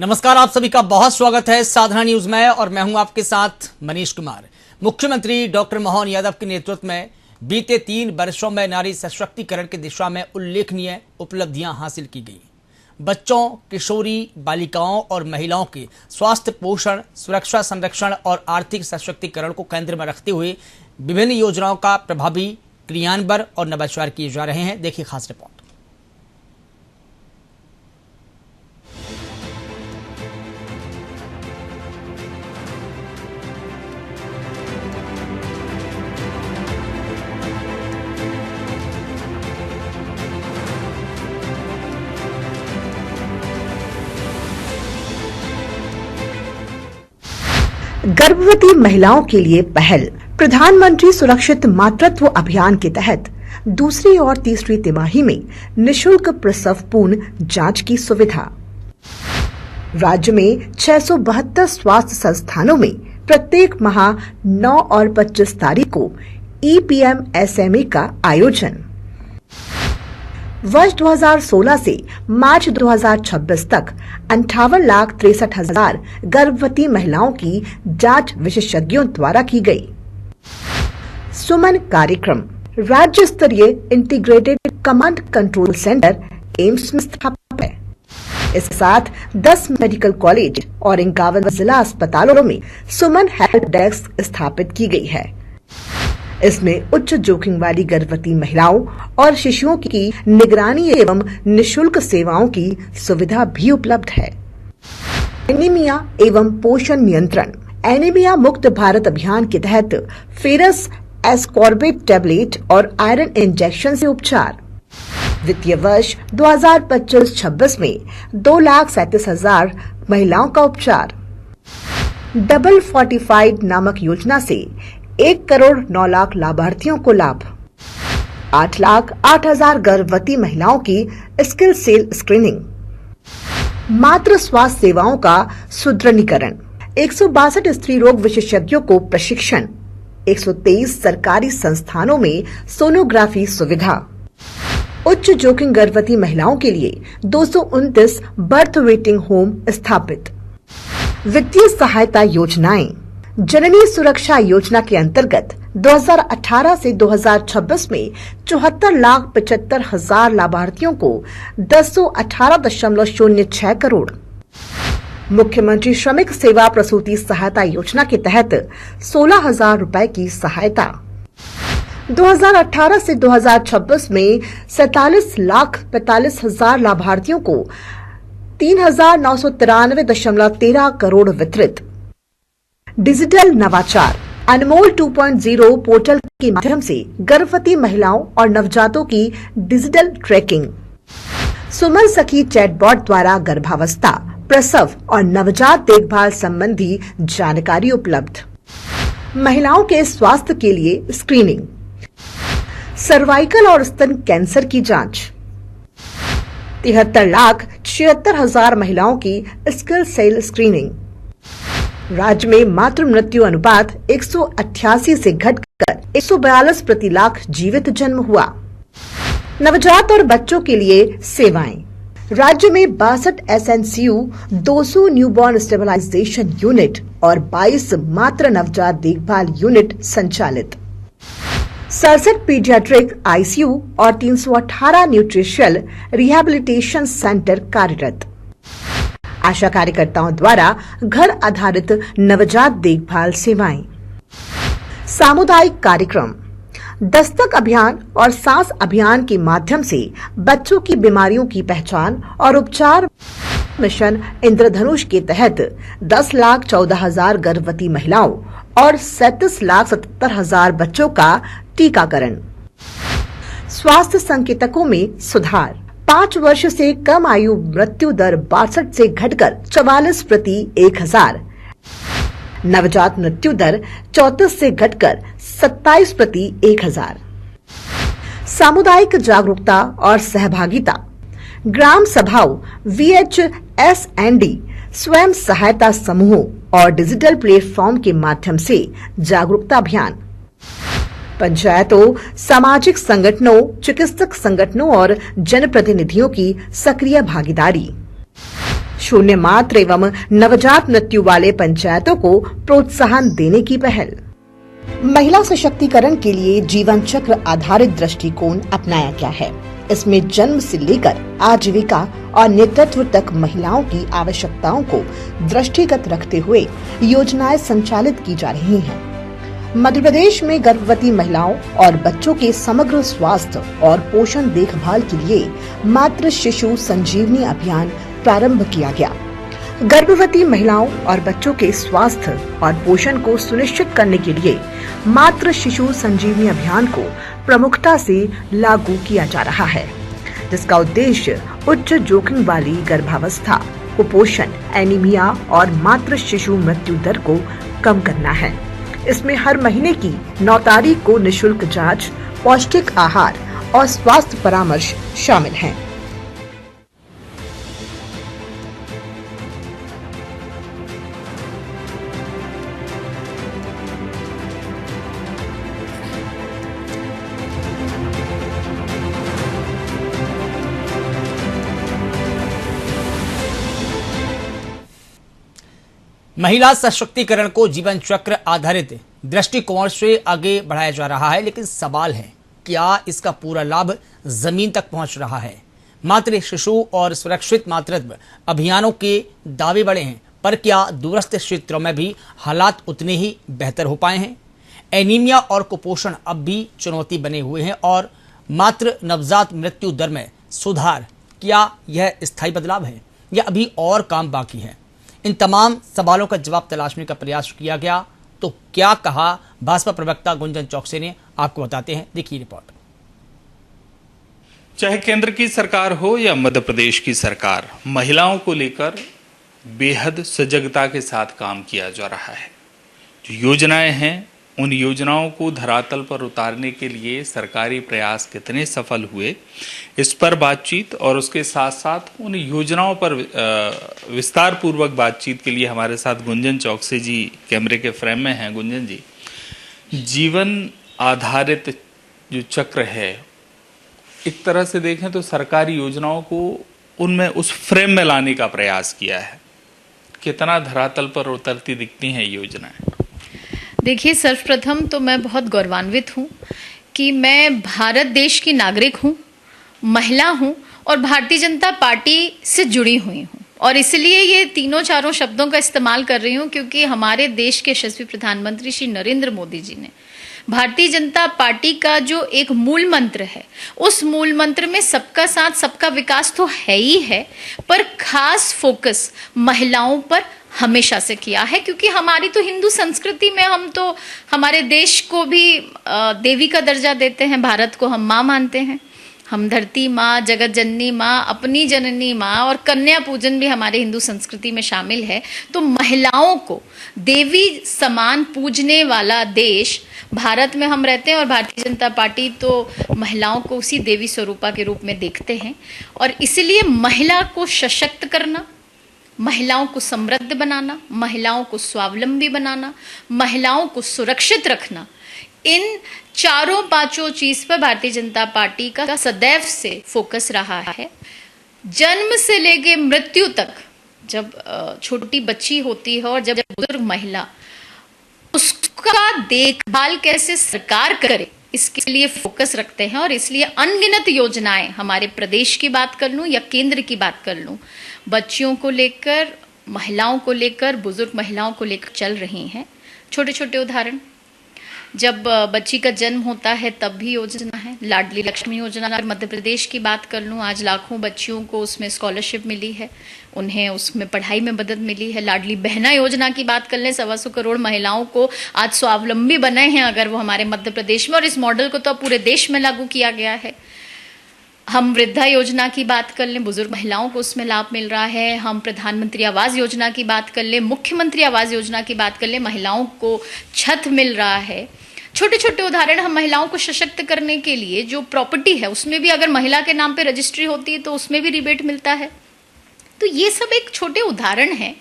नमस्कार, आप सभी का बहुत स्वागत है साधना न्यूज में और मैं हूं आपके साथ मनीष कुमार। मुख्यमंत्री डॉक्टर मोहन यादव के नेतृत्व में बीते 3 वर्षों में नारी सशक्तिकरण की दिशा में उल्लेखनीय उपलब्धियां हासिल की गई। बच्चों, किशोरी, बालिकाओं और महिलाओं के स्वास्थ्य, पोषण, सुरक्षा, संरक्षण और आर्थिक सशक्तिकरण को केंद्र में रखते हुए विभिन्न योजनाओं का प्रभावी क्रियान्वयन और नवाचार किए जा रहे हैं। देखिए खास रिपोर्ट। गर्भवती महिलाओं के लिए पहल। प्रधानमंत्री सुरक्षित मातृत्व अभियान के तहत दूसरी और तीसरी तिमाही में निशुल्क प्रसव पूर्ण जांच की सुविधा। राज्य में 672 स्वास्थ्य संस्थानों में प्रत्येक माह 9 और 25 तारीख को EPM-SMA का आयोजन। वर्ष 2016 से मार्च 2026 तक 58,63,000 गर्भवती महिलाओं की जांच विशेषज्ञों द्वारा की गई। सुमन कार्यक्रम राज्य स्तरीय integrated command control centre AIIMS में स्थापित है। इसके साथ 10 मेडिकल कॉलेज और 51 जिला अस्पतालों में सुमन हेल्प डेस्क स्थापित की गई है। इसमें उच्च जोखिम वाली गर्भवती महिलाओं और शिशुओं की निगरानी एवं निशुल्क सेवाओं की सुविधा भी उपलब्ध है। एनीमिया एवं पोषण नियंत्रण। एनीमिया मुक्त भारत अभियान के तहत फेरस एस्कॉर्बिट टैबलेट और आयरन इंजेक्शन से उपचार। वित्तीय वर्ष 2025-26 में 2,37,000 महिलाओं का उपचार। डबल फोर्टिफाइड नामक योजना से 1 करोड़ 9 लाख लाभार्थियों को लाभ। 8,08,000 गर्भवती महिलाओं की स्किल सेल स्क्रीनिंग। मातृ स्वास्थ्य सेवाओं का सुदृढ़ीकरण। 162 स्त्री रोग विशेषज्ञों को प्रशिक्षण। 123 सरकारी संस्थानों में सोनोग्राफी सुविधा। उच्च जोखिम गर्भवती महिलाओं के लिए 229 बर्थ वेटिंग होम स्थापित। वित्तीय सहायता योजनाएं। जननी सुरक्षा योजना के अंतर्गत 2018 से 2026 में 74,75,000 लाभार्थियों को 218.06 करोड़। मुख्यमंत्री श्रमिक सेवा प्रसूति सहायता योजना के तहत 16,000 रुपए की सहायता। 2018 से 2026 में 47,45,000 लाभार्थियों को 3,993.13 करोड़ वितरित। डिजिटल नवाचार। अनमोल 2.0 पोर्टल के माध्यम से गर्भवती महिलाओं और नवजातों की डिजिटल ट्रैकिंग। सुमन सखी चैटबॉट द्वारा गर्भावस्था, प्रसव और नवजात देखभाल संबंधी जानकारी उपलब्ध। महिलाओं के स्वास्थ्य के लिए स्क्रीनिंग। सर्वाइकल और स्तन कैंसर की जांच। 73,76,000 महिलाओं की स्किल सेल स्क्रीनिंग। राज्य में मातृ मृत्यु अनुपात 188 से घटकर 142 प्रति लाख जीवित जन्म हुआ। नवजात और बच्चों के लिए सेवाएं। राज्य में 62 SNCU, 200 न्यूबॉर्न स्टेबलाइजेशन यूनिट और 22 मातृ नवजात देखभाल यूनिट संचालित। 67 पीडियाट्रिक ICU और 318 न्यूट्रिशियल रिहैबिलिटेशन सेंटर कार्यरत। आशा कार्यकर्ताओं द्वारा घर आधारित नवजात देखभाल सेवाएं। सामुदायिक कार्यक्रम। दस्तक अभियान और सांस अभियान के माध्यम से बच्चों की बीमारियों की पहचान और उपचार। मिशन इंद्रधनुष के तहत 10,14,000 गर्भवती महिलाओं और 37,77,000 बच्चों का टीकाकरण। स्वास्थ्य संकेतकों में सुधार। 5 वर्ष से कम आयु मृत्यु दर 62 से घटकर 44 प्रति 1,000। नवजात मृत्यु दर 34 से घटकर 27 प्रति 1,000। सामुदायिक जागरूकता और सहभागिता। ग्राम सभाओं, VHSND, स्वयं सहायता समूहों और डिजिटल प्लेटफॉर्म के माध्यम से जागरूकता अभियान। पंचायतों, सामाजिक संगठनों, चिकित्सक संगठनों और जनप्रतिनिधियों की सक्रिय भागीदारी। शून्य मात्र एवं नवजात मृत्यु वाले पंचायतों को प्रोत्साहन देने की पहल। महिला सशक्तिकरण के लिए जीवन चक्र आधारित दृष्टिकोण अपनाया गया है। इसमें जन्म से लेकर आजीविका और नेतृत्व तक महिलाओं की आवश्यकताओं को दृष्टिगत रखते हुए योजनाएं संचालित की जा रही हैं। मध्य प्रदेश में गर्भवती महिलाओं और बच्चों के समग्र स्वास्थ्य और पोषण देखभाल के लिए मातृ शिशु संजीवनी अभियान प्रारंभ किया गया। गर्भवती महिलाओं और बच्चों के स्वास्थ्य और पोषण को सुनिश्चित करने के लिए मातृ शिशु संजीवनी अभियान को प्रमुखता से लागू किया जा रहा है, जिसका उद्देश्य उच्च जोखिम वाली गर्भावस्था, कुपोषण, एनीमिया और मातृ शिशु मृत्यु दर को कम करना है। इसमें हर महीने की 9 तारीख को निशुल्क जांच, पौष्टिक आहार और स्वास्थ्य परामर्श शामिल हैं। महिला सशक्तिकरण को जीवन चक्र आधारित दृष्टिकोण से आगे बढ़ाया जा रहा है, लेकिन सवाल है क्या इसका पूरा लाभ जमीन तक पहुंच रहा है। मातृ शिशु और सुरक्षित मातृत्व अभियानों के दावे बड़े हैं, पर क्या दूरस्थ क्षेत्रों में भी हालात उतने ही बेहतर हो पाए हैं। एनीमिया और कुपोषण अब भी चुनौती बने हुए हैं और मातृ नवजात मृत्यु दर में सुधार, क्या यह स्थायी बदलाव है या अभी और काम बाकी है। इन तमाम सवालों का जवाब तलाशने का प्रयास किया गया, तो क्या कहा भाजपा प्रवक्ता गुंजन चौकसी ने, आपको बताते हैं, देखिए रिपोर्ट। चाहे केंद्र की सरकार हो या मध्य प्रदेश की सरकार, महिलाओं को लेकर बेहद सजगता के साथ काम किया जा रहा है। जो योजनाएं हैं, उन योजनाओं को धरातल पर उतारने के लिए सरकारी प्रयास कितने सफल हुए, इस पर बातचीत और उसके साथ साथ उन योजनाओं पर विस्तार पूर्वक बातचीत के लिए हमारे साथ गुंजन चौकसी जी कैमरे के फ्रेम में हैं। गुंजन जी, जीवन आधारित जो चक्र है, एक तरह से देखें तो सरकारी योजनाओं को उनमें उस फ्रेम में लाने का प्रयास किया है। कितना धरातल पर उतरती दिखती हैं योजनाएं? देखिए, सर्वप्रथम तो मैं बहुत गौरवान्वित हूँ कि मैं भारत देश की नागरिक हूँ, महिला हूँ और भारतीय जनता पार्टी से जुड़ी हुई हूँ। और इसलिए ये तीनों चारों शब्दों का इस्तेमाल कर रही हूँ क्योंकि हमारे देश के यशस्वी प्रधानमंत्री श्री नरेंद्र मोदी जी ने भारतीय जनता पार्टी का जो एक मूल मंत्र है, उस मूल मंत्र में सबका साथ सबका विकास तो है ही है, पर खास फोकस महिलाओं पर हमेशा से किया है। क्योंकि हमारी तो हिंदू संस्कृति में हम तो हमारे देश को भी देवी का दर्जा देते हैं, भारत को हम माँ मानते हैं। हम धरती माँ, जगत जननी माँ, अपनी जननी माँ और कन्या पूजन भी हमारे हिंदू संस्कृति में शामिल है। तो महिलाओं को देवी समान पूजने वाला देश भारत में हम रहते हैं और भारतीय जनता पार्टी तो महिलाओं को उसी देवी स्वरूपा के रूप में देखते हैं। और इसलिए महिला को सशक्त करना, महिलाओं को समृद्ध बनाना, महिलाओं को स्वावलंबी बनाना, महिलाओं को सुरक्षित रखना, इन चारों पांचों चीज पर भारतीय जनता पार्टी का सदैव से फोकस रहा है। जन्म से लेके मृत्यु तक, जब छोटी बच्ची होती है और जब बुजुर्ग महिला, उसका देखभाल कैसे सरकार करे, इसके लिए फोकस रखते हैं। और इसलिए अनगिनत योजनाएं, हमारे प्रदेश की बात कर लूं या केंद्र की बात कर लूं, बच्चियों को लेकर, महिलाओं को लेकर, बुजुर्ग महिलाओं को लेकर चल रही हैं। छोटे छोटे उदाहरण, जब बच्ची का जन्म होता है तब भी योजना है। लाडली लक्ष्मी योजना, अगर मध्य प्रदेश की बात कर लूँ, आज लाखों बच्चियों को उसमें स्कॉलरशिप मिली है, उन्हें उसमें पढ़ाई में मदद मिली है। लाडली बहना योजना की बात कर लें, 125 करोड़ महिलाओं को आज स्वावलंबी बनाए हैं अगर वो हमारे मध्य प्रदेश में, और इस मॉडल को तो पूरे देश में लागू किया गया है। हम वृद्धा योजना की बात कर लें, बुजुर्ग महिलाओं को उसमें लाभ मिल रहा है। हम प्रधानमंत्री आवास योजना की बात कर लें, मुख्यमंत्री आवास योजना की बात कर लें, महिलाओं को छत मिल रहा है। छोटे छोटे उदाहरण, हम महिलाओं को सशक्त करने के लिए जो प्रॉपर्टी है उसमें भी अगर महिला के नाम पे रजिस्ट्री होती है तो उसमें भी रिबेट मिलता है। तो ये सब एक छोटे उदाहरण हैं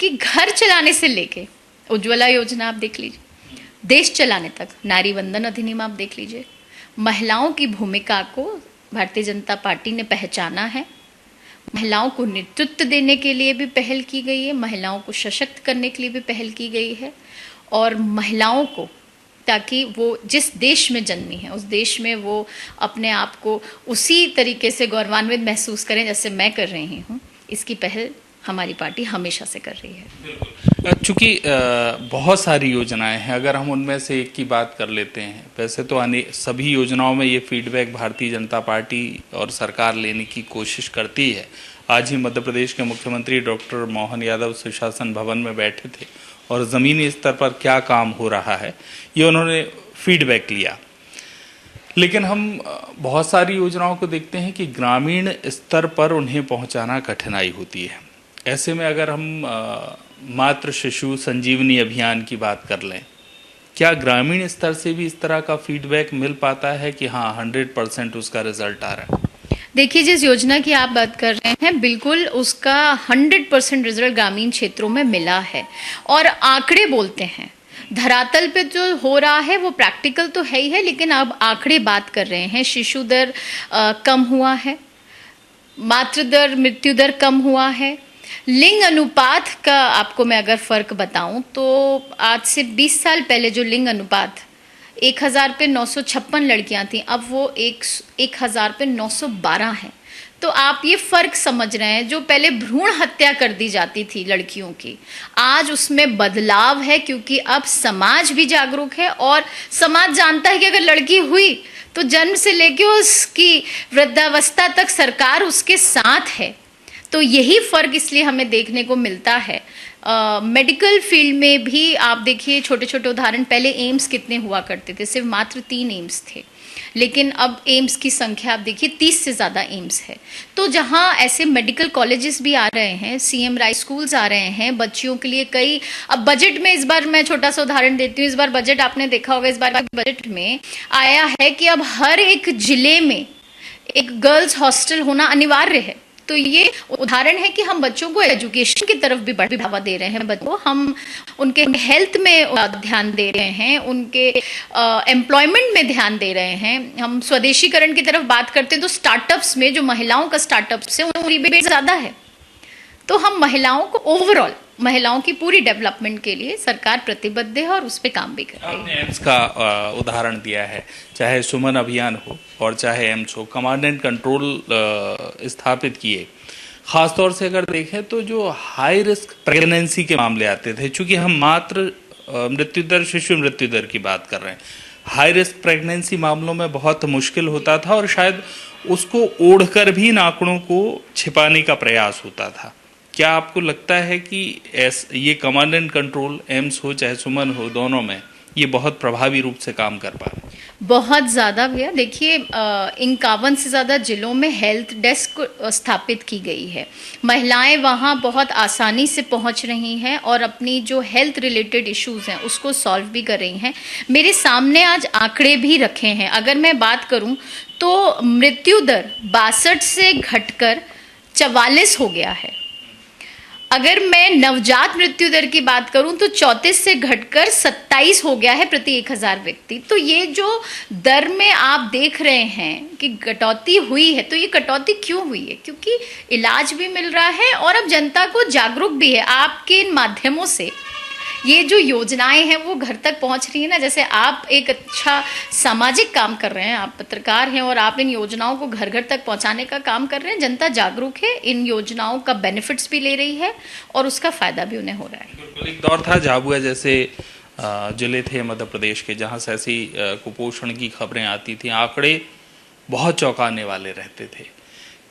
कि घर चलाने से लेके उज्ज्वला योजना आप देख लीजिए, देश चलाने तक नारी वंदन अधिनियम आप देख लीजिए। महिलाओं की भूमिका को भारतीय जनता पार्टी ने पहचाना है, महिलाओं को नेतृत्व देने के लिए भी पहल की गई है, महिलाओं को सशक्त करने के लिए भी पहल की गई है, और महिलाओं को ताकि वो जिस देश में जन्मी है उस देश में वो अपने आप को उसी तरीके से गौरवान्वित महसूस करें जैसे मैं कर रही हूँ। इसकी पहल हमारी पार्टी हमेशा से कर रही है। चूंकि बहुत सारी योजनाएं हैं, अगर हम उनमें से एक की बात कर लेते हैं, वैसे तो सभी योजनाओं में ये फीडबैक भारतीय जनता पार्टी और सरकार लेने की कोशिश करती है। आज ही मध्य प्रदेश के मुख्यमंत्री डॉक्टर मोहन यादव सुशासन भवन में बैठे थे और ज़मीनी स्तर पर क्या काम हो रहा है ये उन्होंने फीडबैक लिया। लेकिन हम बहुत सारी योजनाओं को देखते हैं कि ग्रामीण स्तर पर उन्हें पहुंचाना कठिनाई होती है। ऐसे में अगर हम मातृ शिशु संजीवनी अभियान की बात कर लें, क्या ग्रामीण स्तर से भी इस तरह का फीडबैक मिल पाता है कि हाँ 100% उसका रिजल्ट आ रहा है? देखिए, जिस योजना की आप बात कर रहे हैं बिल्कुल उसका 100% रिजल्ट ग्रामीण क्षेत्रों में मिला है, और आंकड़े बोलते हैं। धरातल पे जो हो रहा है वो प्रैक्टिकल तो है ही है, लेकिन अब आंकड़े बात कर रहे हैं। शिशु दर कम हुआ है, मातृ दर मृत्यु दर कम हुआ है। लिंग अनुपात का आपको मैं अगर फर्क बताऊं तो आज से 20 साल पहले जो लिंग अनुपात 1000 पे 956 लड़कियां थी, अब वो 1000 पे 912 है। तो आप ये फर्क समझ रहे हैं, जो पहले भ्रूण हत्या कर दी जाती थी लड़कियों की, आज उसमें बदलाव है, क्योंकि अब समाज भी जागरूक है और समाज जानता है कि अगर लड़की हुई तो जन्म से लेके उसकी वृद्धावस्था तक सरकार उसके साथ है। तो यही फर्क इसलिए हमें देखने को मिलता है। मेडिकल फील्ड में भी आप देखिए, छोटे छोटे उदाहरण, पहले एम्स कितने हुआ करते थे, सिर्फ मात्र 3 एम्स थे, लेकिन अब एम्स की संख्या आप देखिए 30 से ज़्यादा एम्स है। तो जहाँ ऐसे मेडिकल कॉलेजेस भी आ रहे हैं, CM राय स्कूल्स आ रहे हैं बच्चियों के लिए कई। अब बजट में इस बार मैं छोटा सा उदाहरण देती हूँ, इस बार बजट आपने देखा होगा, इस बार बजट में आया है कि अब हर एक जिले में एक गर्ल्स हॉस्टल होना अनिवार्य है। तो ये उदाहरण है कि हम बच्चों को एजुकेशन की तरफ भी बढ़ावा दे रहे हैं, बच्चों हम उनके हेल्थ में ध्यान दे रहे हैं, उनके एम्प्लॉयमेंट में ध्यान दे रहे हैं। हम स्वदेशीकरण की तरफ बात करते हैं तो स्टार्टअप्स में जो महिलाओं का स्टार्टअप्स है उनमें रिबेट ज़्यादा है। तो हम महिलाओं को ओवरऑल, महिलाओं की पूरी डेवलपमेंट के लिए सरकार प्रतिबद्ध है और उस पर काम भी कर रही है। आपने एम्स का उदाहरण दिया है, चाहे सुमन अभियान हो और चाहे एम्स हो, कमांड एंड कंट्रोल स्थापित किए। खासतौर से अगर देखें तो जो हाई रिस्क प्रेगनेंसी के मामले आते थे, चूंकि हम मात्र मृत्यु दर, शिशु मृत्यु दर की बात कर रहे हैं, हाई रिस्क प्रेगनेंसी मामलों में बहुत मुश्किल होता था और शायद उसको ओढ़कर भी नाखूनों को छिपाने का प्रयास होता था। क्या आपको लगता है कि ये कमांड एंड कंट्रोल, एम्स हो चाहे सुमन हो, दोनों में ये बहुत प्रभावी रूप से काम कर पा रहे हैं? बहुत ज़्यादा भैया। देखिए, 51 से ज़्यादा जिलों में हेल्थ डेस्क स्थापित की गई है। महिलाएं वहां बहुत आसानी से पहुंच रही हैं और अपनी जो हेल्थ रिलेटेड इश्यूज हैं उसको सॉल्व भी कर रही हैं। मेरे सामने आज आंकड़े भी रखे हैं। अगर मैं बात करूं तो मृत्यु दर 62 से घटकर 44 हो गया है। अगर मैं नवजात मृत्यु दर की बात करूं तो 34 से घटकर 27 हो गया है प्रति 1000 व्यक्ति। तो ये जो दर में आप देख रहे हैं कि कटौती हुई है, तो ये कटौती क्यों हुई है? क्योंकि इलाज भी मिल रहा है और अब जनता को जागरूक भी है। आपके इन माध्यमों से ये जो योजनाएं हैं वो घर तक पहुंच रही है ना। जैसे आप एक अच्छा सामाजिक काम कर रहे हैं, आप पत्रकार हैं और आप इन योजनाओं को घर घर तक पहुंचाने का काम कर रहे हैं। जनता जागरूक है, इन योजनाओं का बेनिफिट्स भी ले रही है और उसका फायदा भी उन्हें हो रहा है। बिल्कुल, एक दौर था झाबुआ जैसे जिले थे मध्य प्रदेश के, जहां से ऐसी कुपोषण की खबरें आती थी, आंकड़े बहुत चौंकाने वाले रहते थे।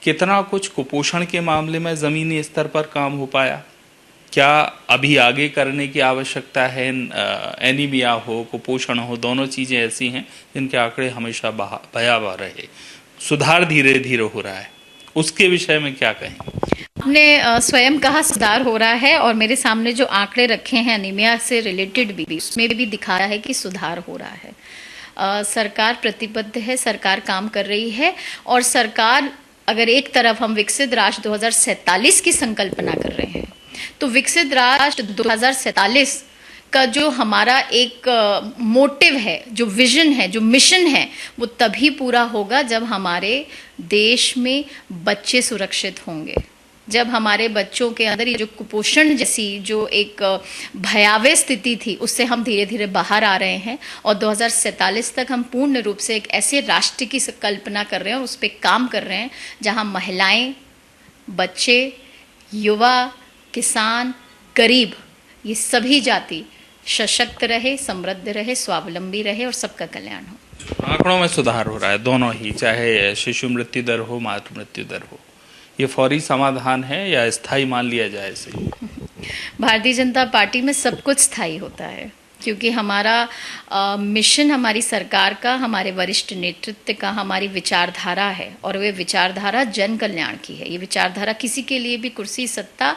कितना कुछ कुपोषण के मामले में जमीनी स्तर पर काम हो पाया? क्या अभी आगे करने की आवश्यकता है? एनीमिया हो, कुपोषण हो, दोनों चीजें ऐसी हैं जिनके आंकड़े हमेशा भयावह रहे। सुधार धीरे धीरे हो रहा है, उसके विषय में क्या कहें? आपने स्वयं कहा सुधार हो रहा है और मेरे सामने जो आंकड़े रखे हैं एनीमिया से रिलेटेड भी, उसमें भी दिखाया है कि सुधार हो रहा है। सरकार प्रतिबद्ध है, सरकार काम कर रही है। और सरकार, अगर एक तरफ हम विकसित राष्ट्र 2047 की संकल्पना कर रहे हैं, तो विकसित राष्ट्र 2047 का जो हमारा एक मोटिव है, जो विजन है, जो मिशन है, वो तभी पूरा होगा जब हमारे देश में बच्चे सुरक्षित होंगे, जब हमारे बच्चों के अंदर ये जो कुपोषण जैसी जो एक भयावह स्थिति थी उससे हम धीरे धीरे बाहर आ रहे हैं और 2047 तक हम पूर्ण रूप से एक ऐसे राष्ट्र की कल्पना कर रहे हैं और उस पर काम कर रहे हैं जहां महिलाएं, बच्चे, युवा, किसान, गरीब, ये सभी जाति सशक्त रहे, समृद्ध रहे, स्वावलंबी रहे और सबका कल्याण हो। आंकड़ों में सुधार हो रहा है, दोनों ही, चाहे शिशु मृत्यु दर हो, मातृ मृत्यु दर हो। ये फौरी समाधान है या स्थायी मान लिया जाए इसे? भारतीय जनता पार्टी में सब कुछ स्थायी होता है, क्योंकि हमारा मिशन, हमारी सरकार का, हमारे वरिष्ठ नेतृत्व का, हमारी विचारधारा है और वे विचारधारा जन कल्याण की है। ये विचारधारा किसी के लिए भी कुर्सी, सत्ता,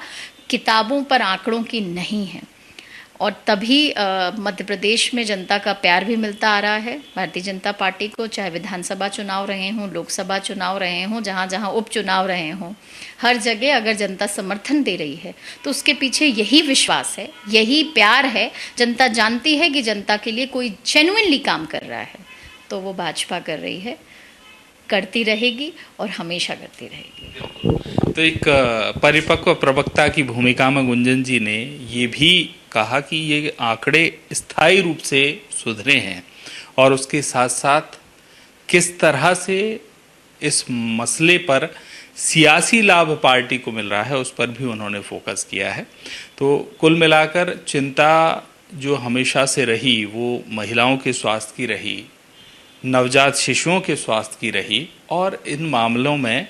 किताबों पर आंकड़ों की नहीं है और तभी मध्य प्रदेश में जनता का प्यार भी मिलता आ रहा है भारतीय जनता पार्टी को। चाहे विधानसभा चुनाव रहे हों, लोकसभा चुनाव रहे हों, जहाँ जहाँ उपचुनाव रहे हों, हर जगह अगर जनता समर्थन दे रही है तो उसके पीछे यही विश्वास है, यही प्यार है। जनता जानती है कि जनता के लिए कोई जेन्युइनली काम कर रहा है तो वो भाजपा कर रही है, करती रहेगी और हमेशा करती रहेगी। तो एक परिपक्व प्रवक्ता की भूमिका में गुंजन जी ने ये भी कहा कि ये आंकड़े स्थायी रूप से सुधरे हैं और उसके साथ साथ किस तरह से इस मसले पर सियासी लाभ पार्टी को मिल रहा है उस पर भी उन्होंने फोकस किया है। तो कुल मिलाकर चिंता जो हमेशा से रही वो महिलाओं के स्वास्थ्य की रही, नवजात शिशुओं के स्वास्थ्य की रही और इन मामलों में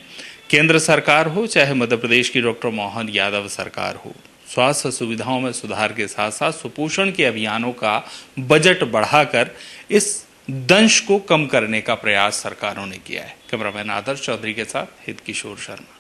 केंद्र सरकार हो चाहे मध्य प्रदेश की डॉक्टर मोहन यादव सरकार हो, स्वास्थ्य सुविधाओं में सुधार के साथ साथ सुपोषण के अभियानों का बजट बढ़ाकर इस दंश को कम करने का प्रयास सरकारों ने किया है। कैमरामैन आदर्श चौधरी के साथ हित किशोर शर्मा।